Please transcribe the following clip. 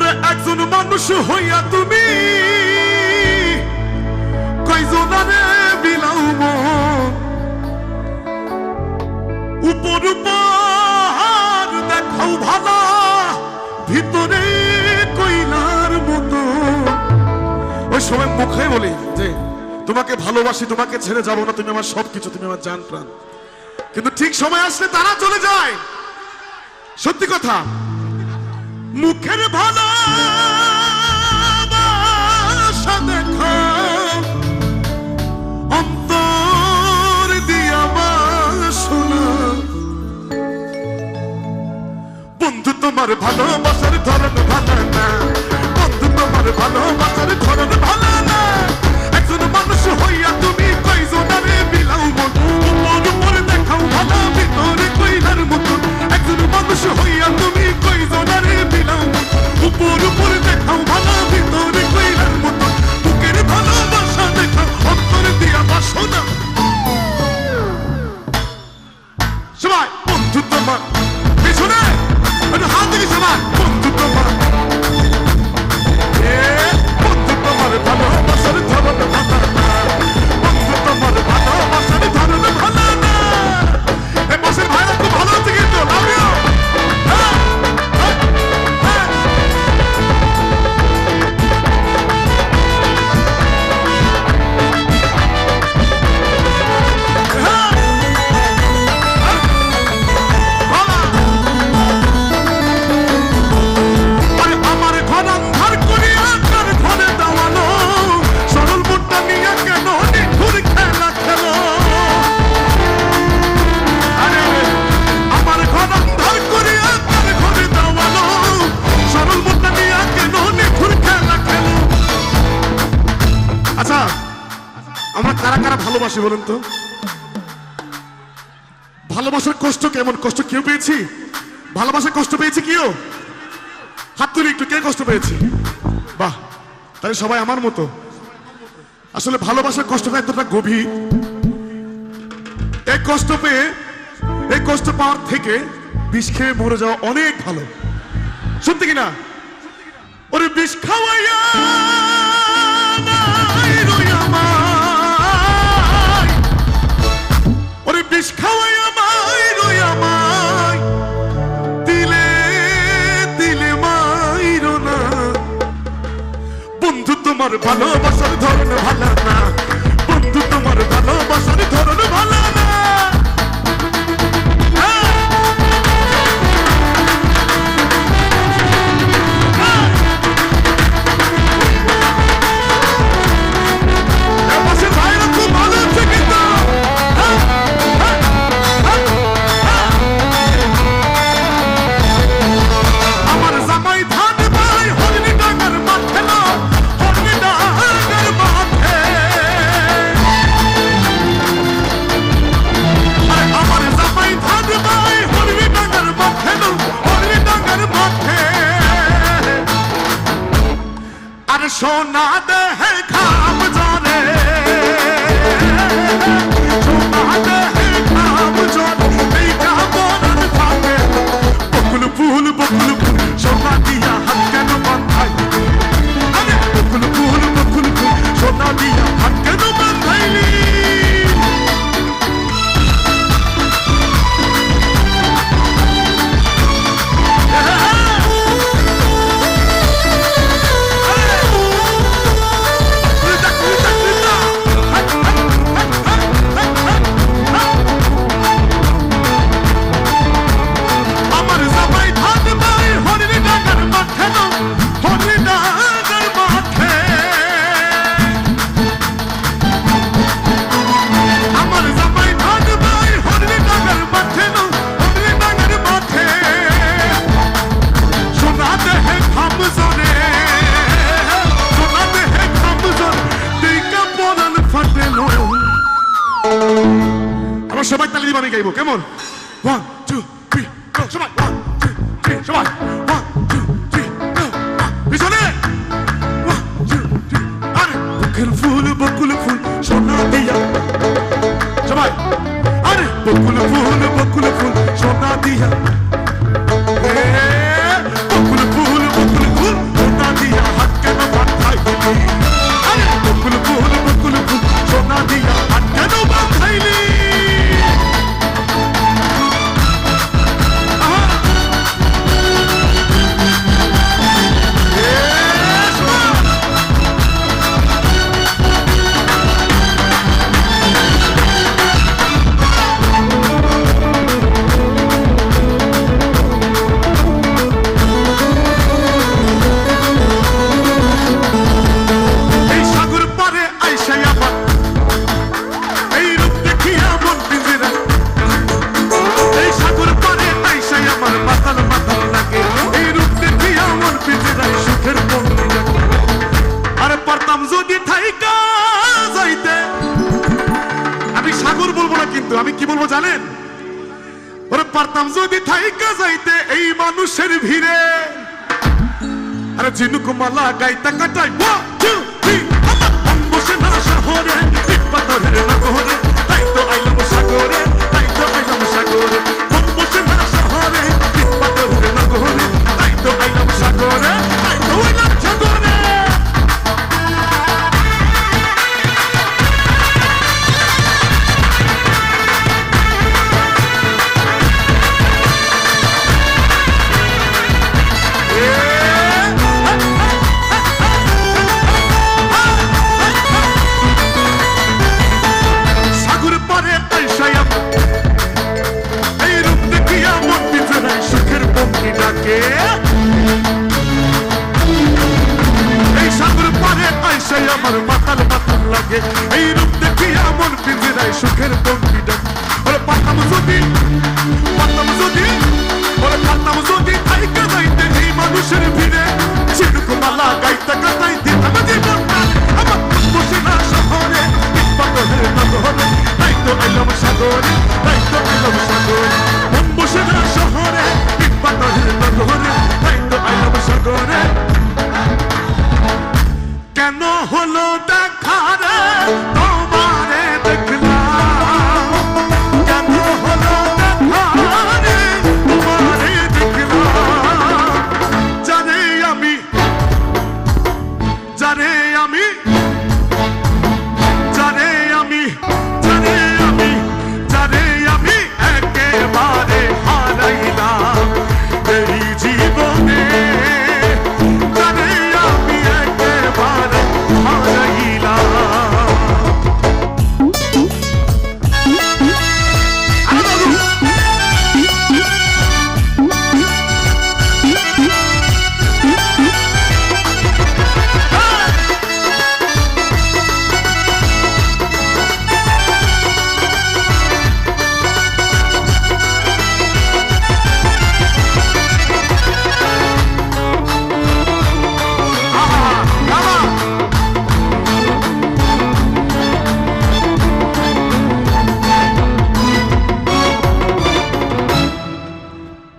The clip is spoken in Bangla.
ওরে একজন মানুষ হইয়া তুমি কয়জনারে বিলাও মন, উপর উপর দেখাও ভালা, ভিতরে কইলার মতো। ওই সময় মুখে বলি যে তোমাকে ভালোবাসি, তোমাকে ছেড়ে যাবো না, তুমি আমার সবকিছু, তুমি আমার জান প্রাণ। কিন্তু ঠিক সময় আসলে তারা চলে যায়। সত্যি কথা, মুখের ভালোবাসা দেখা অন্তর দিয়া বাসনা। বন্ধু তোমার ভালোবাসার ধরন ভালো না, বন্ধু তোমার ভালোবাসার ধরন ভালো না। একজন মানুষ হইয়া তুমি কয়জনারে বিলাও মন, উপর উপরে দেখাও ভালো, ভিতরে কইলার মতো। একজন মানুষ হইয়া তুমি কয়জনারে বিলাও মন, উপর উপরে দেখাও ভালো, ভিতরে কইলার মতো। বুকের ভালোবাসা দেখাও অন্তর দিয়া বাসনা। সবাই বন্ধু তোমার পিছনে হাত দিকে, সবাই বন্ধু তোমার, বন্ধু তোমার ভালোবাসার ধরন ভালো না, বন্ধু তোমার ভালোবাসার ধরন ভালো না। এই বসের ভাইরা খুব ভালো আছে কিন্তু, লাভ ইউ। আমরা কারা কারা ভালোবাসি বলেন তো? ভালোবাসার কষ্ট কেমন? কষ্ট কেউ পেয়েছি? ভালোবাসার কষ্ট পেয়েছি কেউ? হাত তুলি একটু, কে কষ্ট পেয়েছি? বাহ, তাই সবাই আমার মতো। আসলে ভালোবাসার কষ্টটা এতটা গভীর, এই কষ্ট পেয়ে, এই কষ্ট পাওয়ার থেকে বিষ খেয়ে মরে যাওয়া অনেক ভালো। সত্যি কিনা? ওরে বিষ খাওয়াইয়া বিষ খাওয়াইয়া মাই রইয়া মাই, দিলে দিলে মাইরো না। বন্ধু তোমার ভালোবাসার ধরন ভালো না, বন্ধু তোমার ভালোবাসার ধরন ভালো না। সোনা দেহে খাম জরে, সোনা দেহে খাম জরে, এই কামনার থাকে বকুল ফুল, বকুল ফুল, সোনা দিয়া হাত কেন বাঁধাই? আরে বকুল ফুল, বকুল ফুল, সোনা দিয়া হাত কেন বাঁধাইলি? সবাই তালি দিবানি গাইবো, কেমন? 1 2 3 গো, সবাই 1 2 3, সবাই 1 2 3 গো, পিছনে 1 2 3। আরে বুকের ফুল, বকুল ফুল, সোনা দিয়া, সবাই আরে বকুল ফুল, বকুল ফুল, সোনা দিয়া, বকুল ফুল, বকুল ফুল, যদি থাইকা যাইতে এই মানুষের ভিড়ে, আরে ঝিনুক মালা গাইতা কাটাই 1 2 3 আমার মন বসে না শহরে পাথরের নগরে, তাই তো আইলাম সাগরে, তাই তো আইলাম সাগরে, মন বসে না শহরে পাথরের নগরে, তাই তো আইলাম সাগরে, তাই তো আইলাম সাগরে। Yeah.